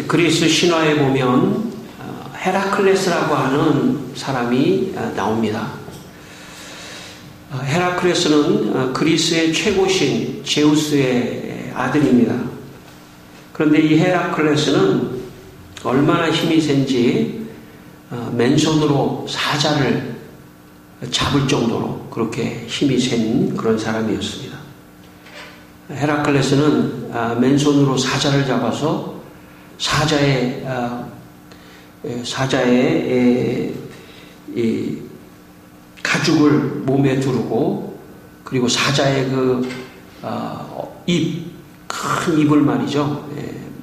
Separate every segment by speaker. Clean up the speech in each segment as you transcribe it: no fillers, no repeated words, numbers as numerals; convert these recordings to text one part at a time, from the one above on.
Speaker 1: 그리스 신화에 보면 헤라클레스라고 하는 사람이 나옵니다. 헤라클레스는 그리스의 최고신 제우스의 아들입니다. 그런데 이 헤라클레스는 얼마나 힘이 센지 맨손으로 사자를 잡을 정도로 그렇게 힘이 센 그런 사람이었습니다. 헤라클레스는 맨손으로 사자를 잡아서 사자의 이 가죽을 몸에 두르고, 그리고 사자의 큰 입을 말이죠,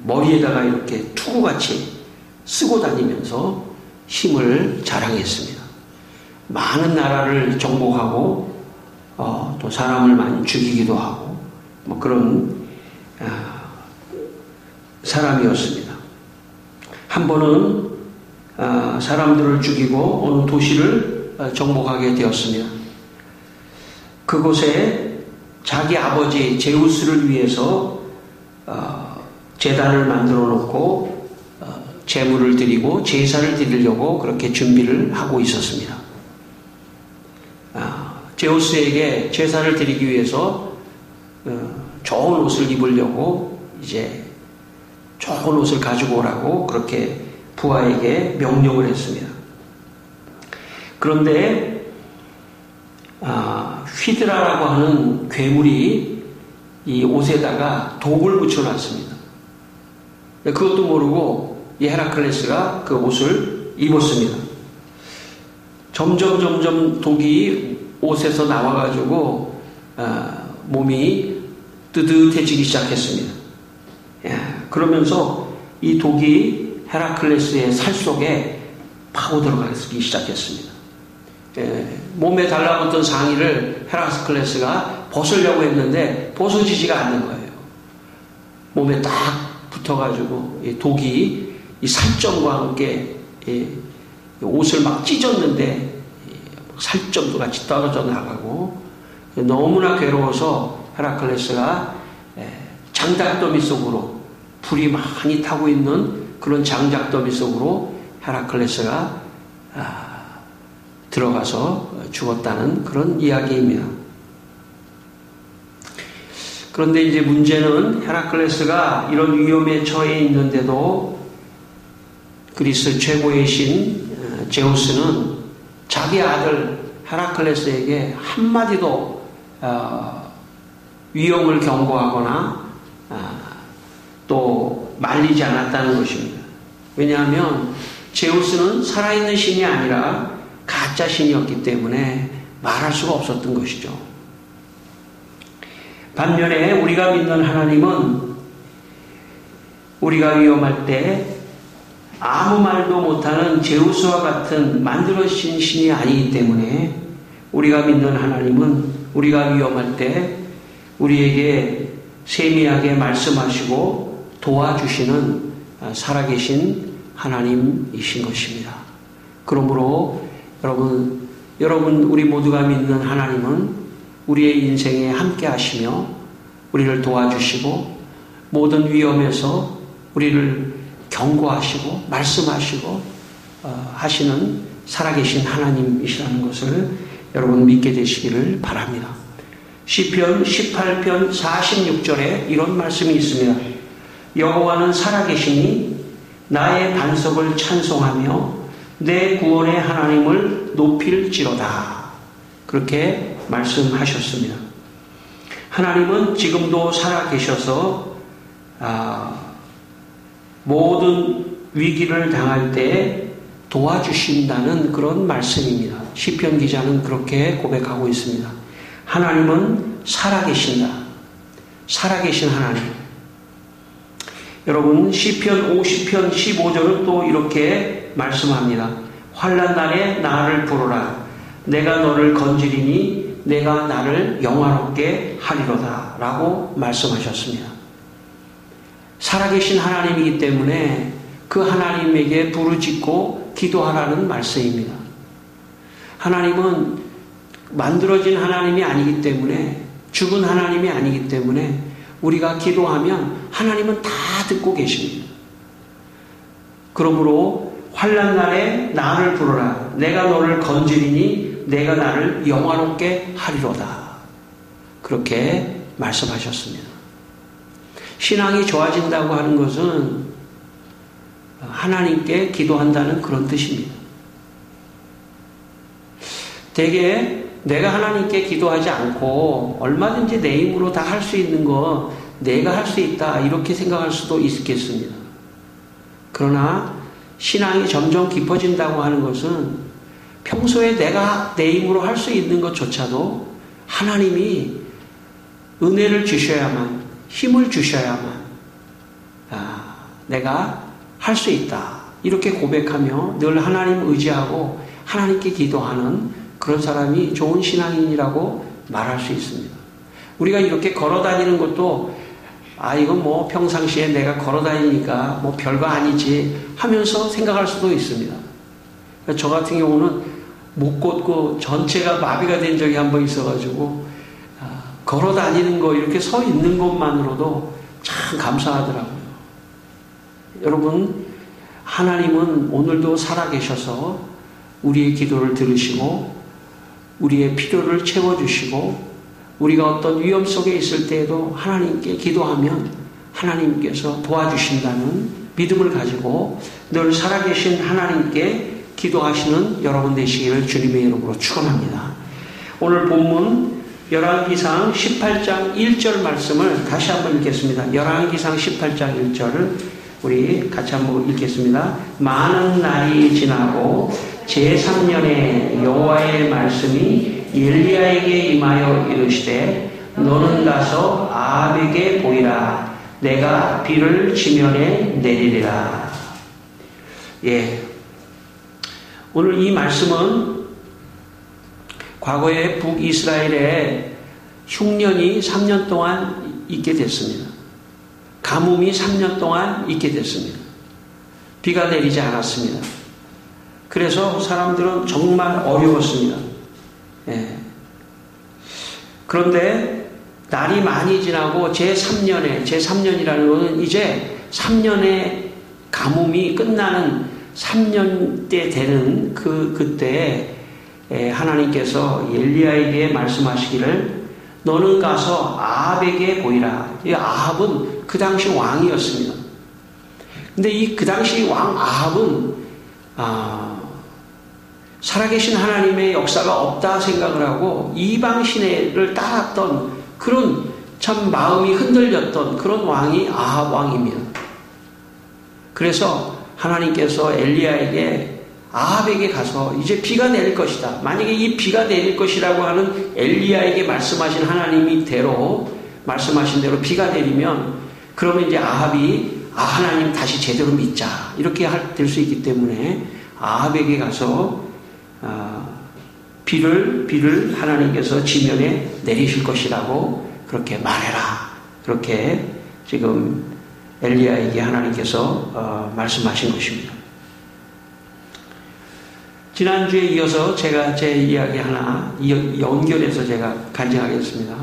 Speaker 1: 머리에다가 이렇게 투구같이 쓰고 다니면서 힘을 자랑했습니다. 많은 나라를 정복하고 또 사람을 많이 죽이기도 하고 뭐 그런 사람이었습니다. 한 번은 사람들을 죽이고 어느 도시를 정복하게 되었습니다. 그곳에 자기 아버지 제우스를 위해서 제단을 만들어 놓고 제물을 드리고 제사를 드리려고 그렇게 준비를 하고 있었습니다. 제우스에게 제사를 드리기 위해서 좋은 옷을 입으려고 이제 좋은 옷을 가지고 오라고 그렇게 부하에게 명령을 했습니다. 그런데 휘드라라고 하는 괴물이 이 옷에다가 독을 붙여놨습니다. 그것도 모르고 이 헤라클레스가 그 옷을 입었습니다. 점점 독이 옷에서 나와가지고 몸이 뜨뜻해지기 시작했습니다. 그러면서 이 독이 헤라클레스의 살 속에 파고 들어가기 시작했습니다. 몸에 달라붙은 상의를 헤라클레스가 벗으려고 했는데 벗어지지가 않는 거예요. 몸에 딱 붙어가지고 독이 이 살점과 함께 옷을 막 찢었는데 살점도 같이 떨어져 나가고, 너무나 괴로워서 헤라클레스가 장작더미 속으로, 불이 많이 타고 있는 그런 장작더미 속으로 헤라클레스가 들어가서 죽었다는 그런 이야기입니다. 그런데 이제 문제는 헤라클레스가 이런 위험에 처해 있는데도 그리스 최고의 신 제우스는 자기 아들 헤라클레스에게 한마디도 위험을 경고하거나 또 말리지 않았다는 것입니다. 왜냐하면 제우스는 살아있는 신이 아니라 가짜 신이었기 때문에 말할 수가 없었던 것이죠. 반면에 우리가 믿는 하나님은 우리가 위험할 때 아무 말도 못하는 제우스와 같은 만들어진 신이 아니기 때문에, 우리가 믿는 하나님은 우리가 위험할 때 우리에게 세미하게 말씀하시고 도와주시는 살아계신 하나님이신 것입니다. 그러므로 여러분 우리 모두가 믿는 하나님은 우리의 인생에 함께 하시며 우리를 도와주시고 모든 위험에서 우리를 경고하시고 말씀하시고 하시는 살아계신 하나님이시라는 것을 여러분 믿게 되시기를 바랍니다. 시편 18편 46절에 이런 말씀이 있습니다. 여호와는 살아계시니 나의 반석을 찬송하며 내 구원의 하나님을 높일지로다. 그렇게 말씀하셨습니다. 하나님은 지금도 살아계셔서 모든 위기를 당할 때 도와주신다는 그런 말씀입니다. 시편 기자는 그렇게 고백하고 있습니다. 하나님은 살아계신다. 살아계신 하나님. 여러분 시편 50편 15절은 또 이렇게 말씀합니다. 환난 날에 나를 부르라. 내가 너를 건지리니 내가 나를 영화롭게 하리로다. 라고 말씀하셨습니다. 살아계신 하나님이기 때문에 그 하나님에게 부르짖고 기도하라는 말씀입니다. 하나님은 만들어진 하나님이 아니기 때문에, 죽은 하나님이 아니기 때문에 우리가 기도하면 하나님은 다 듣고 계십니다. 그러므로 환난 날에 나를 부르라. 내가 너를 건지리니 내가 나를 영화롭게 하리로다. 그렇게 말씀하셨습니다. 신앙이 좋아진다고 하는 것은 하나님께 기도한다는 그런 뜻입니다. 대개 내가 하나님께 기도하지 않고 얼마든지 내 힘으로 다 할 수 있는 거 내가 할 수 있다 이렇게 생각할 수도 있겠습니다. 그러나 신앙이 점점 깊어진다고 하는 것은 평소에 내가 내 힘으로 할 수 있는 것조차도 하나님이 은혜를 주셔야만, 힘을 주셔야만 내가 할 수 있다 이렇게 고백하며 늘 하나님 의지하고 하나님께 기도하는 그런 사람이 좋은 신앙인이라고 말할 수 있습니다. 우리가 이렇게 걸어다니는 것도 이건 뭐 평상시에 내가 걸어다니니까 뭐 별거 아니지 하면서 생각할 수도 있습니다. 저 같은 경우는 못 걷고 전체가 마비가 된 적이 한 번 있어가지고 걸어다니는 거 이렇게 서 있는 것만으로도 참 감사하더라고요. 여러분, 하나님은 오늘도 살아계셔서 우리의 기도를 들으시고 우리의 필요를 채워주시고 우리가 어떤 위험 속에 있을 때에도 하나님께 기도하면 하나님께서 도와주신다는 믿음을 가지고 늘 살아계신 하나님께 기도하시는 여러분 되시기를 주님의 이름으로 축원합니다. 오늘 본문 열왕기상 18장 1절 말씀을 다시 한번 읽겠습니다. 열왕기상 18장 1절을 우리 같이 한번 읽겠습니다. 많은 날이 지나고 제3년에 여호와의 말씀이 엘리야에게 임하여 이르시되 너는 가서 아합에게 보이라. 내가 비를 지면에 내리리라. 오늘 이 말씀은 과거에 북이스라엘에 흉년이 3년 동안 있게 됐습니다. 가뭄이 3년 동안 있게 됐습니다. 비가 내리지 않았습니다. 그래서 사람들은 정말 어려웠습니다. 그런데 날이 많이 지나고 제3년이라는 것은 이제 3년의 가뭄이 끝나는 3년 때 되는 그때 하나님께서 엘리야에게 말씀하시기를 너는 가서 아합에게 보이라. 이 아합은 그 당시 왕이었습니다. 근데 그 당시 왕 아합은 살아계신 하나님의 역사가 없다 생각을 하고 이방 신을 따랐던 그런 참 마음이 흔들렸던 그런 왕이 아합 왕입니다. 그래서 하나님께서 엘리야에게 아합에게 가서 이제 비가 내릴 것이다. 만약에 이 비가 내릴 것이라고 하는 엘리야에게 말씀하신 말씀하신 대로 비가 내리면 그러면 이제 아합이 하나님 다시 제대로 믿자 이렇게 될 수 있기 때문에 아합에게 가서 비를 하나님께서 지면에 내리실 것이라고 그렇게 말해라. 그렇게 지금 엘리야에게 하나님께서 말씀하신 것입니다. 지난주에 이어서 제가 제 이야기 하나 연결해서 제가 간증하겠습니다.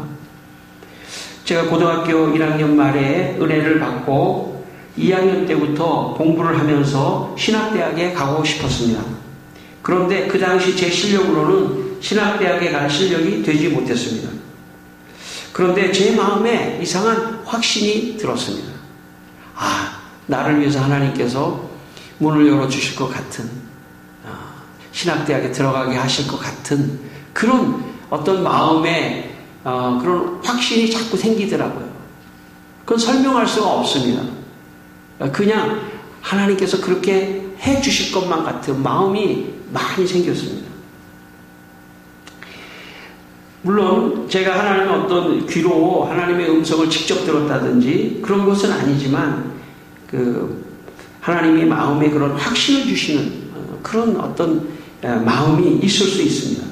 Speaker 1: 제가 고등학교 1학년 말에 은혜를 받고 2학년 때부터 공부를 하면서 신학대학에 가고 싶었습니다. 그런데 그 당시 제 실력으로는 신학대학에 갈 실력이 되지 못했습니다. 그런데 제 마음에 이상한 확신이 들었습니다. 나를 위해서 하나님께서 문을 열어주실 것 같은 신학대학에 들어가게 하실 것 같은 그런 어떤 마음에 그런 확신이 자꾸 생기더라고요. 그건 설명할 수가 없습니다. 그냥 하나님께서 그렇게 해 주실 것만 같은 마음이 많이 생겼습니다. 물론 제가 하나님의 어떤 귀로 하나님의 음성을 직접 들었다든지 그런 것은 아니지만 하나님의 마음에 그런 확신을 주시는 그런 어떤 마음이 있을 수 있습니다.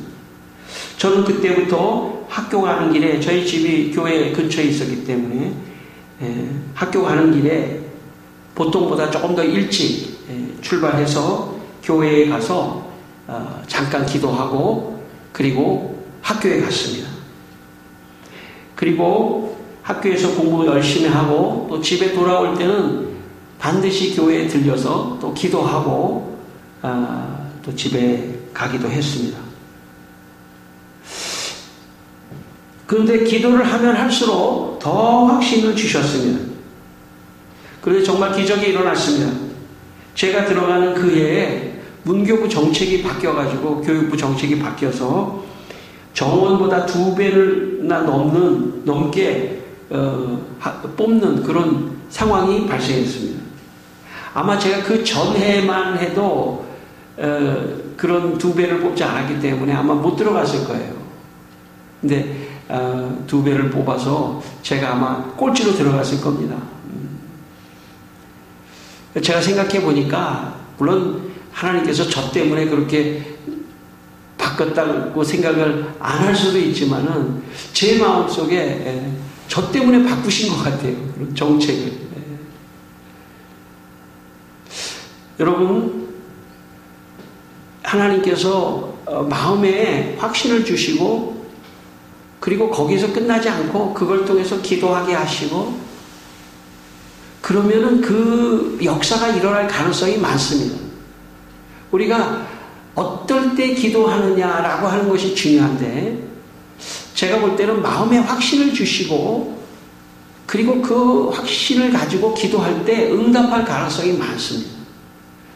Speaker 1: 저는 그때부터 학교 가는 길에 저희 집이 교회 근처에 있었기 때문에 학교 가는 길에 보통보다 조금 더 일찍 출발해서 교회에 가서 잠깐 기도하고 그리고 학교에 갔습니다. 그리고 학교에서 공부 열심히 하고 또 집에 돌아올 때는 반드시 교회에 들려서 또 기도하고 또 집에 가기도 했습니다. 그런데 기도를 하면 할수록 더 확신을 주셨습니다. 그런데 정말 기적이 일어났습니다. 제가 들어가는 그 해에 문교부 정책이 바뀌어가지고 교육부 정책이 바뀌어서 정원보다 2배나 넘게 뽑는 그런 상황이 발생했습니다. 아마 제가 그 전해만 해도 그런 2배를 뽑지 않았기 때문에 아마 못 들어갔을 거예요. 근데 2배를 뽑아서 제가 아마 꼴찌로 들어갔을 겁니다. 제가 생각해 보니까 물론 하나님께서 저 때문에 그렇게 바꿨다고 생각을 안 할 수도 있지만은 제 마음속에 저 때문에 바꾸신 것 같아요. 그런 정책을. 여러분, 하나님께서 마음에 확신을 주시고 그리고 거기서 끝나지 않고 그걸 통해서 기도하게 하시고 그러면은 그 역사가 일어날 가능성이 많습니다. 우리가 어떨 때 기도하느냐라고 하는 것이 중요한데 제가 볼 때는 마음에 확신을 주시고 그리고 그 확신을 가지고 기도할 때 응답할 가능성이 많습니다.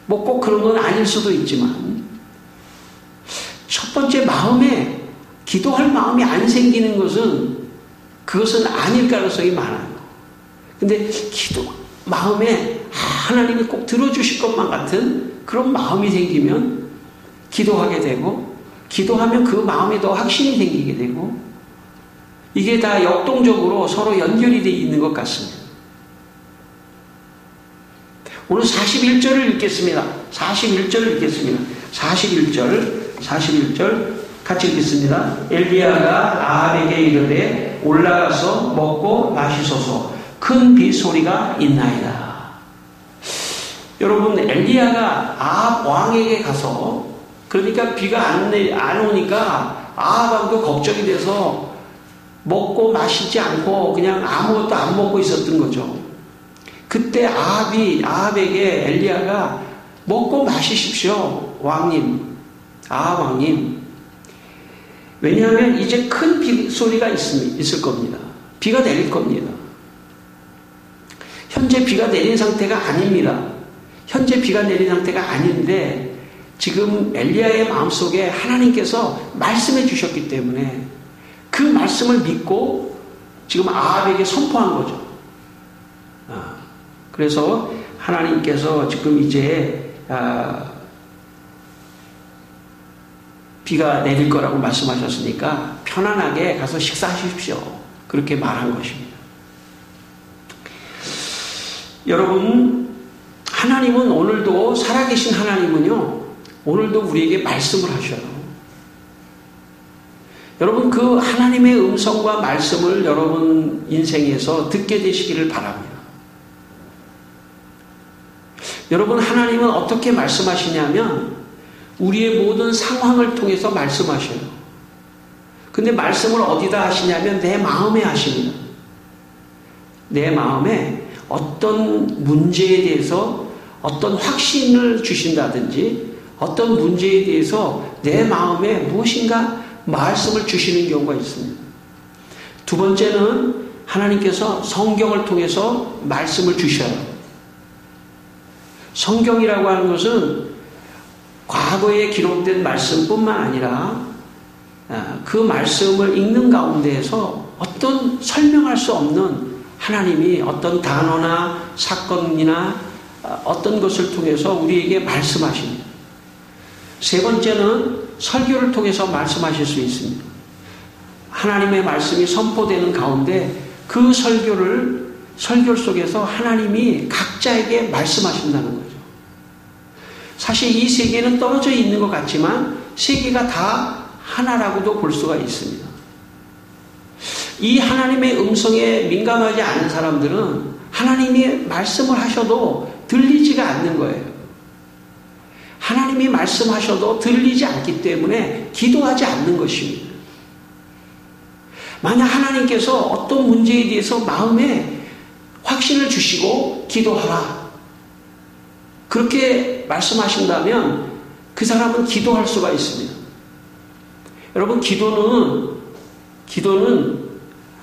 Speaker 1: 뭐 꼭 그런 건 아닐 수도 있지만 첫 번째 마음에 기도할 마음이 안 생기는 것은 그것은 아닐 가능성이 많아요. 근데 마음에 하나님이 꼭 들어주실 것만 같은 그런 마음이 생기면 기도하게 되고 기도하면 그 마음에 더 확신이 생기게 되고 이게 다 역동적으로 서로 연결이 되어 있는 것 같습니다. 오늘 41절을 읽겠습니다. 41절 같이 읽겠습니다. 엘리야가 아합에게 이르되 올라가서 먹고 마시소서 큰 빗소리가 있나이다. 여러분, 엘리야가 아합 왕에게 가서 그러니까 비가 안 오니까 아합왕도 걱정이 돼서 먹고 마시지 않고 그냥 아무것도 안 먹고 있었던 거죠. 그때 아합에게 엘리야가 먹고 마시십시오, 왕님, 아합 왕님. 왜냐하면 이제 큰 빗소리가 있을 겁니다. 비가 내릴 겁니다. 현재 비가 내린 상태가 아닙니다. 현재 비가 내린 상태가 아닌데 지금 엘리야의 마음속에 하나님께서 말씀해 주셨기 때문에 그 말씀을 믿고 지금 아합에게 선포한 거죠. 그래서 하나님께서 지금 이제 비가 내릴 거라고 말씀하셨으니까 편안하게 가서 식사하십시오. 그렇게 말한 것입니다. 여러분, 하나님은 오늘도 살아계신 하나님은요, 오늘도 우리에게 말씀을 하셔요. 여러분, 그 하나님의 음성과 말씀을 여러분 인생에서 듣게 되시기를 바랍니다. 여러분, 하나님은 어떻게 말씀하시냐면 우리의 모든 상황을 통해서 말씀하셔요. 근데 말씀을 어디다 하시냐면 내 마음에 하십니다. 내 마음에 어떤 문제에 대해서 어떤 확신을 주신다든지 어떤 문제에 대해서 내 마음에 무엇인가 말씀을 주시는 경우가 있습니다. 두 번째는 하나님께서 성경을 통해서 말씀을 주셔요. 성경이라고 하는 것은 과거에 기록된 말씀뿐만 아니라 그 말씀을 읽는 가운데에서 어떤 설명할 수 없는 하나님이 어떤 단어나 사건이나 어떤 것을 통해서 우리에게 말씀하십니다. 세 번째는 설교를 통해서 말씀하실 수 있습니다. 하나님의 말씀이 선포되는 가운데 그 설교 속에서 하나님이 각자에게 말씀하신다는 거죠. 사실 이 세계는 떨어져 있는 것 같지만 세계가 다 하나라고도 볼 수가 있습니다. 이 하나님의 음성에 민감하지 않은 사람들은 하나님이 말씀을 하셔도 들리지가 않는 거예요. 하나님이 말씀하셔도 들리지 않기 때문에 기도하지 않는 것입니다. 만약 하나님께서 어떤 문제에 대해서 마음에 확신을 주시고 기도하라. 그렇게 말씀하신다면 그 사람은 기도할 수가 있습니다. 여러분, 기도는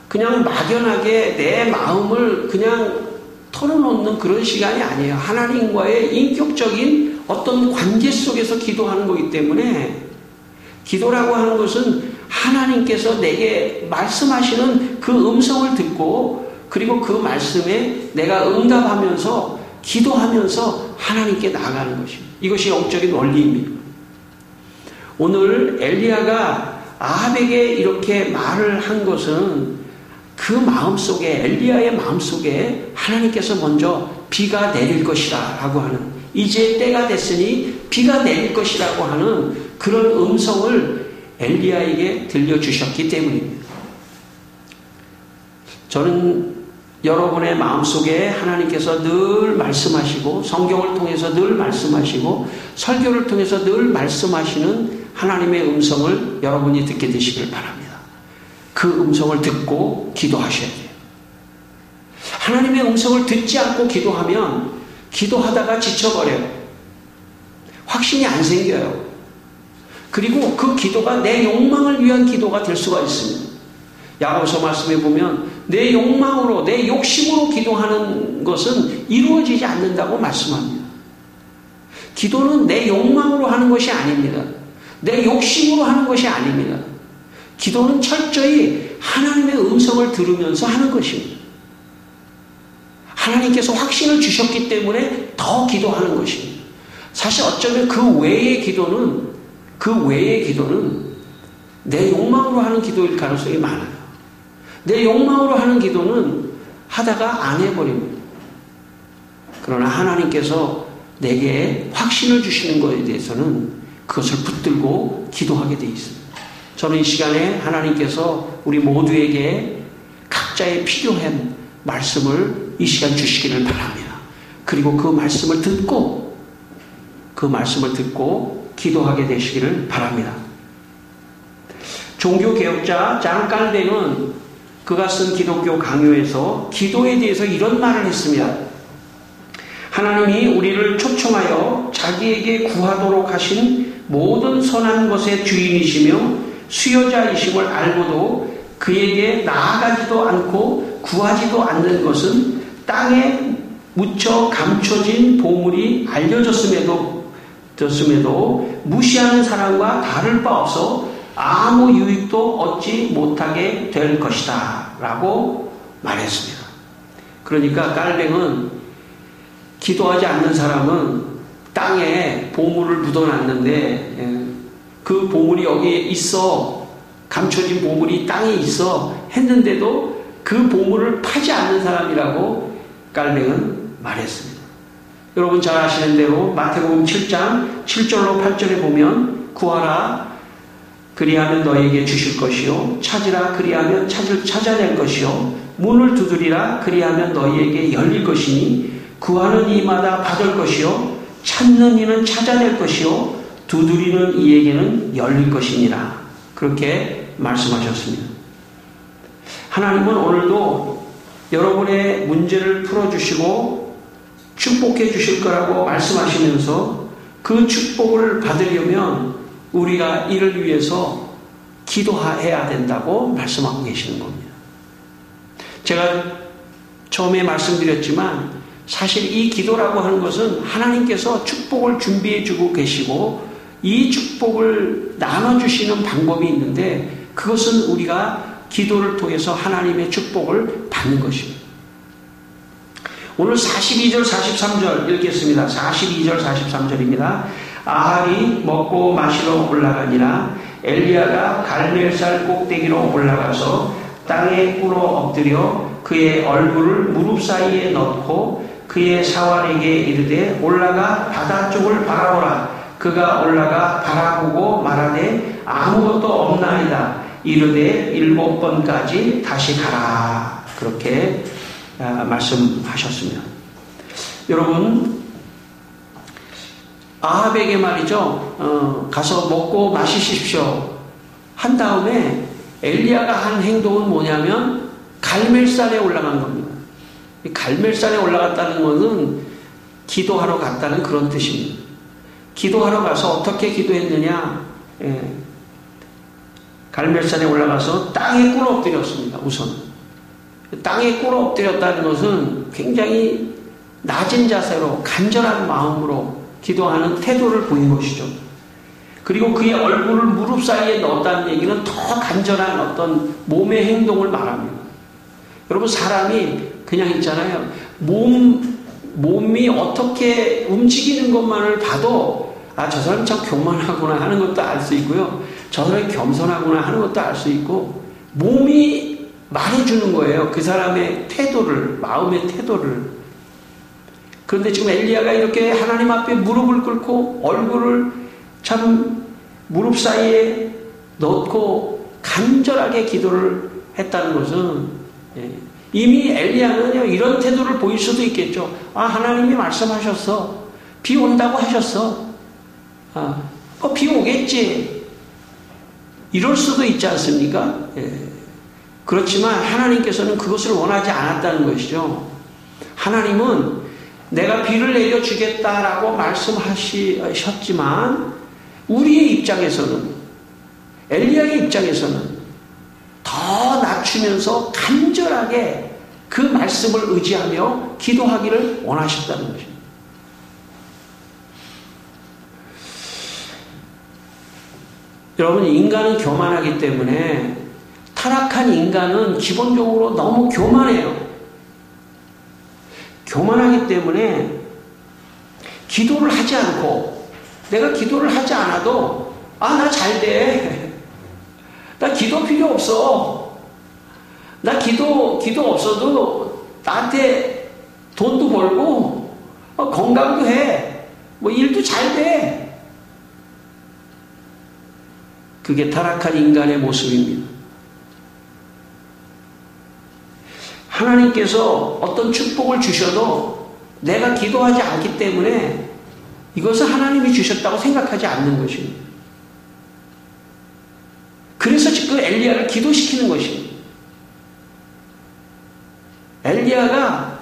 Speaker 1: 그냥 막연하게 내 마음을 그냥 털어놓는 그런 시간이 아니에요. 하나님과의 인격적인 어떤 관계 속에서 기도하는 거기 때문에, 기도라고 하는 것은 하나님께서 내게 말씀하시는 그 음성을 듣고, 그리고 그 말씀에 내가 응답하면서 기도하면서 하나님께 나아가는 것입니다. 이것이 영적인 원리입니다. 오늘 엘리야가 아합에게 이렇게 말을 한 것은 그 마음속에, 엘리야의 마음속에 하나님께서 먼저 비가 내릴 것이라 라고 하는, 이제 때가 됐으니 비가 내릴 것이라고 하는 그런 음성을 엘리야에게 들려주셨기 때문입니다. 저는 여러분의 마음속에 하나님께서 늘 말씀하시고, 성경을 통해서 늘 말씀하시고, 설교를 통해서 늘 말씀하시는 하나님의 음성을 여러분이 듣게 되시길 바랍니다. 그 음성을 듣고 기도하셔야 돼요. 하나님의 음성을 듣지 않고 기도하면 기도하다가 지쳐버려요. 확신이 안 생겨요. 그리고 그 기도가 내 욕망을 위한 기도가 될 수가 있습니다. 야고보서 말씀에 보면 내 욕망으로, 내 욕심으로 기도하는 것은 이루어지지 않는다고 말씀합니다. 기도는 내 욕망으로 하는 것이 아닙니다. 내 욕심으로 하는 것이 아닙니다. 기도는 철저히 하나님의 음성을 들으면서 하는 것입니다. 하나님께서 확신을 주셨기 때문에 더 기도하는 것입니다. 사실 어쩌면 그 외의 기도는 내 욕망으로 하는 기도일 가능성이 많아요. 내 욕망으로 하는 기도는 하다가 안 해버립니다. 그러나 하나님께서 내게 확신을 주시는 것에 대해서는 그것을 붙들고 기도하게 되어 있습니다. 저는 이 시간에 하나님께서 우리 모두에게 각자의 필요한 말씀을 이 시간 주시기를 바랍니다. 그리고 그 말씀을 듣고 기도하게 되시기를 바랍니다. 종교개혁자 장 깔뱅은 그가 쓴 기독교 강요에서 기도에 대해서 이런 말을 했습니다. 하나님이 우리를 초청하여 자기에게 구하도록 하신 모든 선한 것의 주인이시며 수여자이심을 알고도 그에게 나아가지도 않고 구하지도 않는 것은 땅에 묻혀 감춰진 보물이 알려졌음에도 무시하는 사람과 다를 바 없어 아무 유익도 얻지 못하게 될 것이다 라고 말했습니다. 그러니까 깔뱅은 기도하지 않는 사람은 땅에 보물을 묻어놨는데 그 보물이 여기에 있어, 감춰진 보물이 땅에 있어 했는데도 그 보물을 파지 않는 사람이라고 깔뱅은 말했습니다. 여러분 잘 아시는 대로 마태복음 7장 7절로 8절에 보면 구하라 그리하면 너에게 주실 것이요 찾으라 그리하면 찾아낼 것이요 문을 두드리라 그리하면 너희에게 열릴 것이니 구하는 이마다 받을 것이요 찾는 이는 찾아낼 것이요 두드리는 이에게는 열릴 것이니라. 그렇게 말씀하셨습니다. 하나님은 오늘도 여러분의 문제를 풀어주시고 축복해 주실 거라고 말씀하시면서 그 축복을 받으려면 우리가 이를 위해서 기도해야 된다고 말씀하고 계시는 겁니다. 제가 처음에 말씀드렸지만 사실 이 기도라고 하는 것은 하나님께서 축복을 준비해 주고 계시고 이 축복을 나눠주시는 방법이 있는데 그것은 우리가 기도를 통해서 하나님의 축복을 받는 것입니다. 오늘 42절 43절 읽겠습니다. 42절 43절입니다. 아합이 먹고 마시러 올라가니라 엘리야가 갈멜살 꼭대기로 올라가서 땅에 꿇어 엎드려 그의 얼굴을 무릎 사이에 넣고 그의 사환에게 이르되 올라가 바다 쪽을 바라보라. 그가 올라가 바라보고 말하되 아무것도 없나이다. 이르되 7번까지 다시 가라. 그렇게 말씀하셨습니다. 여러분 아합에게 말이죠. 가서 먹고 마시십시오 한 다음에 엘리야가 한 행동은 뭐냐면 갈멜산에 올라간 겁니다. 갈멜산에 올라갔다는 것은 기도하러 갔다는 그런 뜻입니다. 기도하러 가서 어떻게 기도했느냐? 갈멜산에 올라가서 땅에 꿇어 엎드렸습니다. 우선 땅에 꿇어 엎드렸다는 것은 굉장히 낮은 자세로 간절한 마음으로 기도하는 태도를 보인 것이죠. 그리고 그의 얼굴을 무릎 사이에 넣었다는 얘기는 더 간절한 어떤 몸의 행동을 말합니다. 여러분, 사람이 그냥 있잖아요. 몸이 어떻게 움직이는 것만을 봐도 저 사람이 참 교만하구나 하는 것도 알 수 있고요. 저 사람이 겸손하구나 하는 것도 알 수 있고, 몸이 말해주는 거예요. 그 사람의 태도를, 마음의 태도를. 그런데 지금 엘리야가 이렇게 하나님 앞에 무릎을 꿇고 얼굴을 참 무릎 사이에 넣고 간절하게 기도를 했다는 것은, 이미 엘리야는 이런 태도를 보일 수도 있겠죠. 하나님이 말씀하셨어. 비 온다고 하셨어. 비 오겠지. 이럴 수도 있지 않습니까? 그렇지만 하나님께서는 그것을 원하지 않았다는 것이죠. 하나님은 내가 비를 내려주겠다라고 말씀하셨지만 우리의 입장에서는, 엘리야의 입장에서는 더 낮추면서 간절하게 그 말씀을 의지하며 기도하기를 원하셨다는 것입니다. 여러분, 인간은 교만하기 때문에, 타락한 인간은 기본적으로 너무 교만해요. 교만하기 때문에 기도를 하지 않고, 내가 기도를 하지 않아도 나 잘 돼. 나 기도 필요 없어. 나 기도 없어도 나한테 돈도 벌고 건강도 해. 일도 잘 돼. 그게 타락한 인간의 모습입니다. 하나님께서 어떤 축복을 주셔도 내가 기도하지 않기 때문에 이것은 하나님이 주셨다고 생각하지 않는 것입니다. 그래서 지금 엘리야를 기도시키는 것입니다. 엘리야가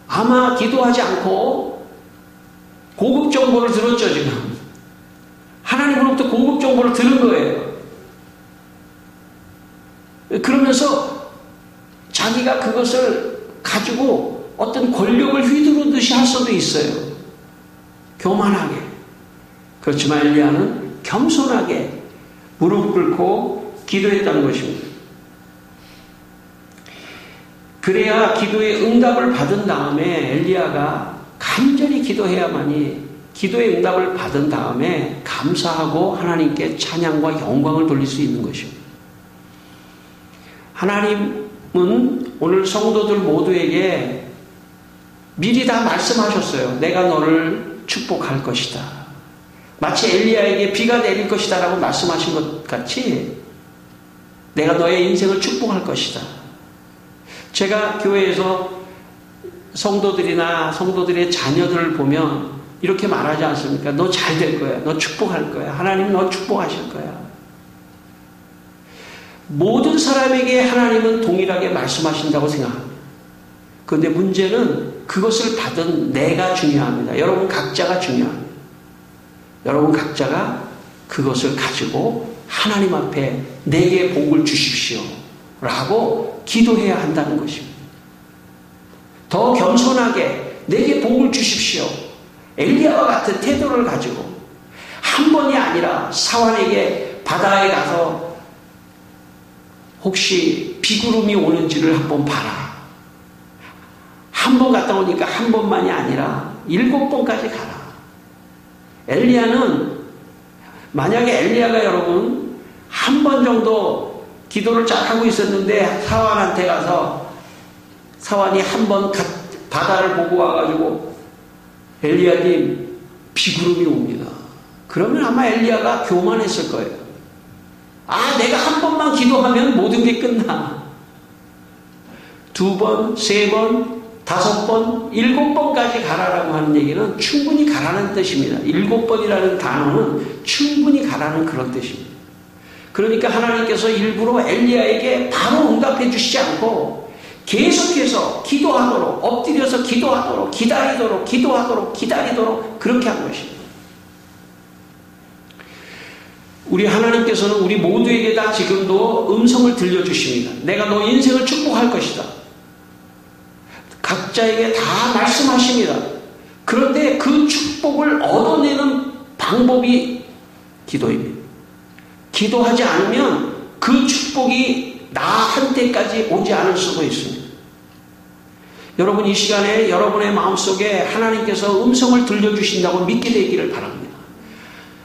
Speaker 1: 아마 기도하지 않고 고급 정보를 들었죠, 지금. 하나님으로부터 고급 정보를 들은 거예요. 그러면서 자기가 그것을 가지고 어떤 권력을 휘두르듯이 할 수도 있어요. 교만하게. 그렇지만 엘리야는 겸손하게 무릎 꿇고 기도했다는 것입니다. 그래야 기도의 응답을 받은 다음에 엘리야가 간절히 기도해야만이 기도의 응답을 받은 다음에 감사하고 하나님께 찬양과 영광을 돌릴 수 있는 것입니다. 하나님은 오늘 성도들 모두에게 미리 다 말씀하셨어요. 내가 너를 축복할 것이다. 마치 엘리야에게 비가 내릴 것이다 라고 말씀하신 것 같이 내가 너의 인생을 축복할 것이다. 제가 교회에서 성도들이나 성도들의 자녀들을 보면 이렇게 말하지 않습니까? 너 잘 될 거야. 너 축복할 거야. 하나님 너 축복하실 거야. 모든 사람에게 하나님은 동일하게 말씀하신다고 생각합니다. 그런데 문제는 그것을 받은 내가 중요합니다. 여러분 각자가 중요합니다. 여러분 각자가 그것을 가지고 하나님 앞에 내게 복을 주십시오 라고 기도해야 한다는 것입니다. 더 겸손하게 내게 복을 주십시오. 엘리야와 같은 태도를 가지고 한 번이 아니라 사환에게 바다에 가서 혹시 비구름이 오는지를 한번 봐라. 한 번 갔다 오니까 한 번만이 아니라 7번까지 가라. 엘리야는 만약에 엘리야가 여러분 한 번 정도 기도를 잘 하고 있었는데 사환한테 가서 사환이 한 번 바다를 보고 와가지고 엘리야님 비구름이 옵니다. 그러면 아마 엘리야가 교만했을 거예요. 내가 한 번만 기도하면 모든 게 끝나. 2번, 3번, 5번, 7번까지 가라라고 하는 얘기는 충분히 가라는 뜻입니다. 7번이라는 단어는 충분히 가라는 그런 뜻입니다. 그러니까 하나님께서 일부러 엘리야에게 바로 응답해 주시지 않고 계속해서 기도하도록, 엎드려서 기도하도록, 기다리도록 그렇게 한 것입니다. 우리 하나님께서는 우리 모두에게 다 지금도 음성을 들려주십니다. 내가 너 인생을 축복할 것이다. 각자에게 다 말씀하십니다. 그런데 그 축복을 얻어내는 방법이 기도입니다. 기도하지 않으면 그 축복이 나한테까지 오지 않을 수도 있습니다. 여러분, 이 시간에 여러분의 마음속에 하나님께서 음성을 들려주신다고 믿게 되기를 바랍니다.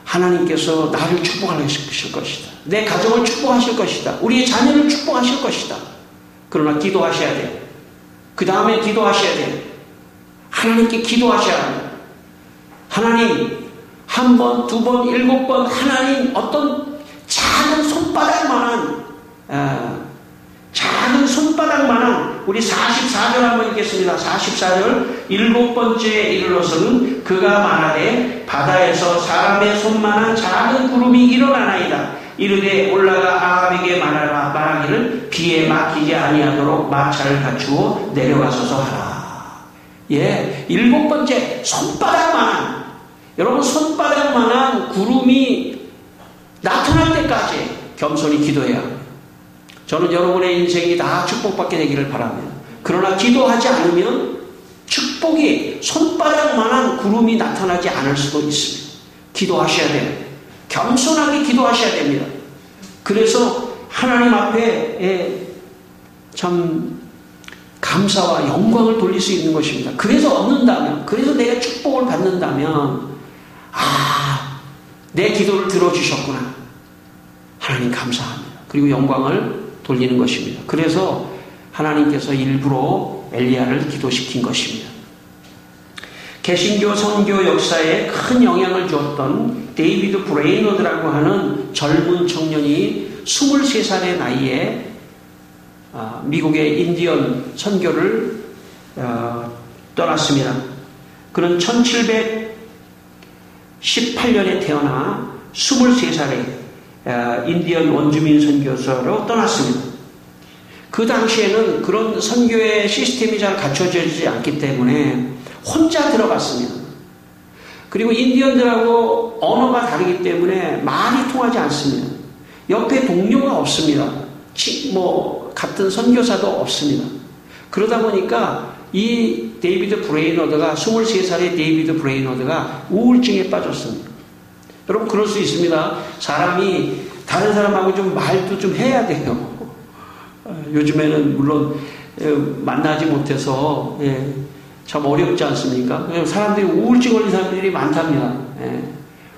Speaker 1: 하나님께서 나를 축복하실 것이다. 내 가정을 축복하실 것이다. 우리의 자녀를 축복하실 것이다. 그러나 기도하셔야 돼요. 그 다음에 기도하셔야 돼요. 하나님께 기도하셔야 합니다. 하나님, 한 번, 두 번, 7번, 하나님 어떤 작은 손바닥만한 우리 44절 한번 읽겠습니다. 44절 7번째에 이르러서는 그가 말하되 바다에서 사람의 손만한 작은 구름이 일어나나이다. 이르되 올라가 아합에게 말하기를 비에 막히지 아니하도록 마차를 갖추어 내려가소서 하라. 예, 7번째 손바닥만한, 여러분 손바닥만한 구름이 나타날 때까지 겸손히 기도해야 합니다. 저는 여러분의 인생이 다 축복받게 되기를 바랍니다. 그러나 기도하지 않으면 축복이 손바닥만한 구름이 나타나지 않을 수도 있습니다. 기도하셔야 돼요. 겸손하게 기도하셔야 됩니다. 그래서 하나님 앞에 참 감사와 영광을 돌릴 수 있는 것입니다. 그래서 얻는다면, 그래서 내가 축복을 받는다면, 내 기도를 들어주셨구나. 하나님 감사합니다. 그리고 영광을 돌리는 것입니다. 그래서 하나님께서 일부러 엘리야를 기도시킨 것입니다. 개신교 선교 역사에 큰 영향을 주었던 데이비드 브레이너드라고 하는 젊은 청년이 23살의 나이에 미국의 인디언 선교를 떠났습니다. 그는 1718년에 태어나 23살에 인디언 원주민 선교사로 떠났습니다. 그 당시에는 그런 선교의 시스템이 잘 갖춰지지 않기 때문에 혼자 들어갔습니다. 그리고 인디언들하고 언어가 다르기 때문에 말이 통하지 않습니다. 옆에 동료가 없습니다. 같은 선교사도 없습니다. 그러다 보니까 이 데이비드 브레이너드가 23살의 데이비드 브레이너드가 우울증에 빠졌습니다. 여러분, 그럴 수 있습니다. 사람이 다른 사람하고 좀 말도 좀 해야 돼요. 요즘에는 물론 만나지 못해서 참 어렵지 않습니까? 사람들이 우울증 걸린 사람들이 많답니다.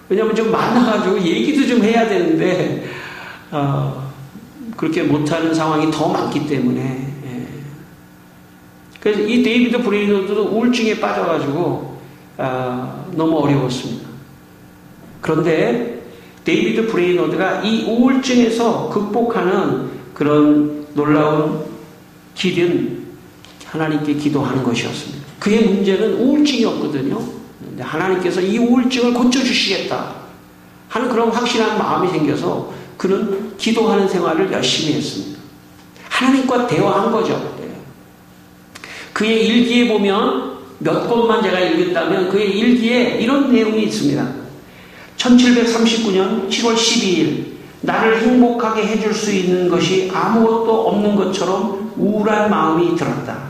Speaker 1: 왜냐하면 좀 만나가지고 얘기도 좀 해야 되는데 그렇게 못하는 상황이 더 많기 때문에. 그래서 이 데이비드 브레이너드도 우울증에 빠져가지고 너무 어려웠습니다. 그런데 데이비드 브레이너드가 이 우울증에서 극복하는 그런 놀라운 길은 하나님께 기도하는 것이었습니다. 그의 문제는 우울증이었거든요. 하나님께서 이 우울증을 고쳐주시겠다 하는 그런 확실한 마음이 생겨서 그는 기도하는 생활을 열심히 했습니다. 하나님과 대화한 거죠. 그의 일기에 보면 몇 권만 제가 읽었다면 그의 일기에 이런 내용이 있습니다. 1739년 7월 12일 나를 행복하게 해줄 수 있는 것이 아무것도 없는 것처럼 우울한 마음이 들었다.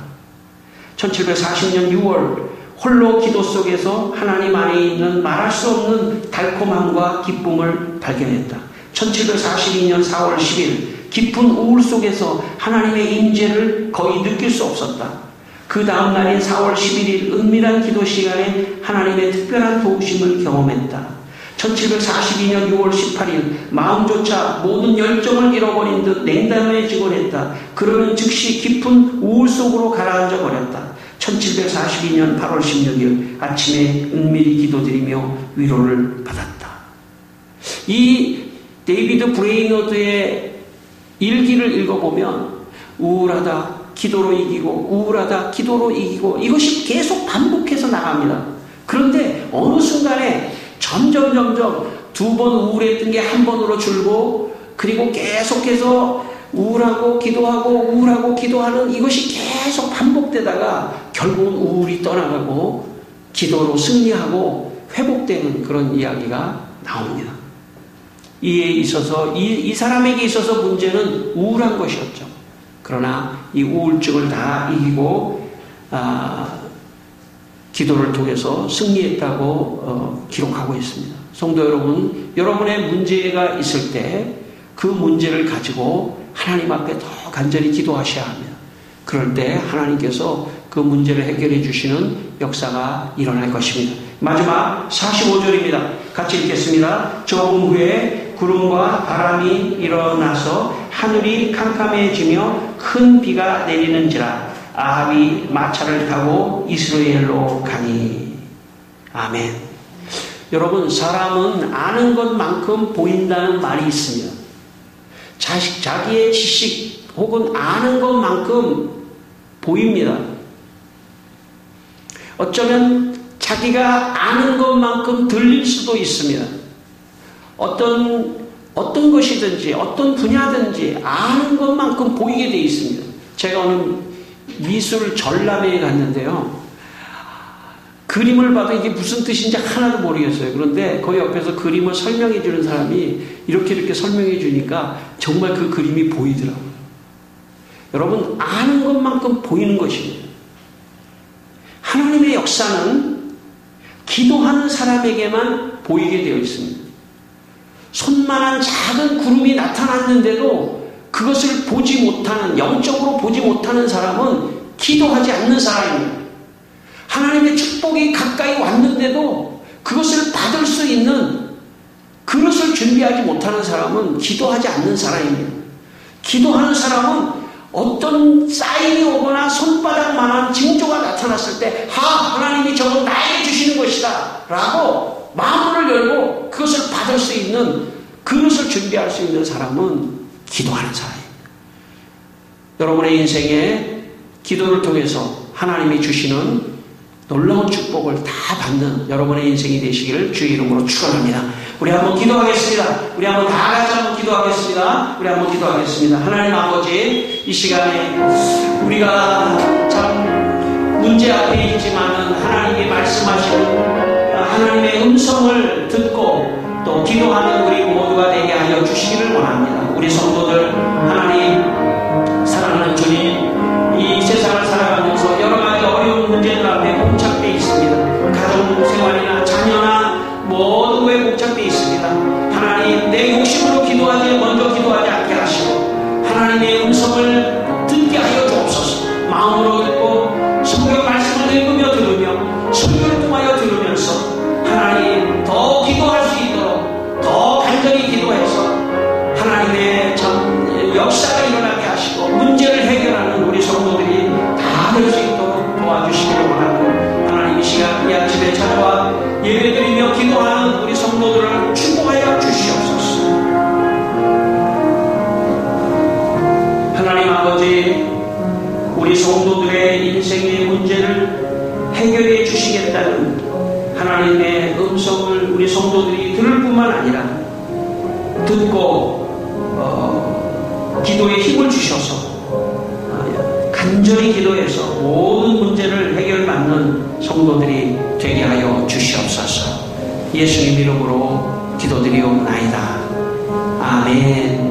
Speaker 1: 1740년 6월 홀로 기도 속에서 하나님 안에 있는 말할 수 없는 달콤함과 기쁨을 발견했다. 1742년 4월 10일 깊은 우울 속에서 하나님의 임재를 거의 느낄 수 없었다. 그 다음 날인 4월 11일 은밀한 기도 시간에 하나님의 특별한 도우심을 경험했다. 1742년 6월 18일 마음조차 모든 열정을 잃어버린 듯 냉담해지곤 했다. 그러면 즉시 깊은 우울 속으로 가라앉아 버렸다. 1742년 8월 16일 아침에 은밀히 기도드리며 위로를 받았다. 이 데이비드 브레이너드의 일기를 읽어보면 우울하다, 기도로 이기고, 우울하다, 기도로 이기고, 이것이 계속 반복해서 나갑니다. 그런데 어느 순간에 점점 두 번 우울했던 게 한 번으로 줄고, 그리고 계속해서 우울하고 기도하는 이것이 계속 반복되다가 결국은 우울이 떠나가고 기도로 승리하고 회복되는 그런 이야기가 나옵니다. 이에 있어서 이 사람에게 있어서 문제는 우울한 것이었죠. 그러나 이 우울증을 다 이기고 기도를 통해서 승리했다고 기록하고 있습니다. 성도 여러분, 여러분의 문제가 있을 때 그 문제를 가지고 하나님 앞에 더 간절히 기도하셔야 합니다. 그럴 때 하나님께서 그 문제를 해결해 주시는 역사가 일어날 것입니다. 마지막 45절입니다. 같이 읽겠습니다. 조금 후에 구름과 바람이 일어나서 하늘이 캄캄해지며 큰 비가 내리는지라 아합이 마차를 타고 이스라엘로 가니. 아멘. 여러분, 사람은 아는 것만큼 보인다는 말이 있습니다. 자기의 지식 혹은 아는 것만큼 보입니다. 어쩌면 자기가 아는 것만큼 들릴 수도 있습니다. 어떤 것이든지 어떤 분야든지 아는 것만큼 보이게 되어 있습니다. 제가 오늘 미술 전람회에 갔는데요. 그림을 봐도 이게 무슨 뜻인지 하나도 모르겠어요. 그런데 그 옆에서 그림을 설명해 주는 사람이 이렇게 설명해 주니까 정말 그 그림이 보이더라고요. 여러분, 아는 것만큼 보이는 것입니다. 하나님의 역사는 기도하는 사람에게만 보이게 되어 있습니다. 손만한 작은 구름이 나타났는데도 그것을 보지 못하는, 영적으로 보지 못하는 사람은 기도하지 않는 사람입니다. 하나님의 축복이 가까이 왔는데도 그것을 받을 수 있는 그릇을 준비하지 못하는 사람은 기도하지 않는 사람입니다. 기도하는 사람은 어떤 사인이 오거나 손바닥만한 징조가 나타났을 때 하나님이 저건 나에게 주시는 것이다 라고 마음을 열고 그것을 받을 수 있는 그릇을 준비할 수 있는 사람은 기도하는 사람입니다. 여러분의 인생에 기도를 통해서 하나님이 주시는 놀라운 축복을 다 받는 여러분의 인생이 되시기를 주의 이름으로 축원합니다. 우리 한번 기도하겠습니다. 우리 한번 다 같이 한번 기도하겠습니다. 우리 한번 기도하겠습니다. 하나님 아버지, 이 시간에 우리가 참 문제 앞에 있지만은 하나님이 말씀하시는 하나님의 음성을 듣고 또 기도하는 우리 모두가 되게 하여 주시기를 원합니다. 우리 성도들, 하나님 사랑하는 주님, 이 세상을 살아가면서 여러 가지 어려운 문제들 앞에 봉착되어 있습니다. 가정생활이나 자녀나 모두에 봉착되어 있습니다. 하나님, 내 욕심으로 먼저 기도하지 않게 하시고 하나님의 음성을 듣게 하여 주옵소서. 마음으로 듣고 성경 말씀을 읽으며 들으며 성경을 통하여 들으면서 하나님 더 기도할 수 있도록 더 간절히 기도해서 하나님의 참 역사가 일어나게 하시고 문제를 해결하는 우리 성도들이 다 될 수 있도록 도와주시기를 원하고, 하나님 이 시간 이 아침에 찾아와 예배드리며 기도하는 우리 성도들을 축복하여 주시옵소서. 하나님 아버지, 우리 성도들의 인생의 문제를 해결해 주시겠다는 하나님의 음성을 우리 성도들이 들을 뿐만 아니라 듣고 기도에 힘을 주셔서 간절히 기도해서 모든 문제를 해결받는 성도들이 되게 하여 주시옵소서. 예수님 이름으로 기도드리옵나이다. 아멘.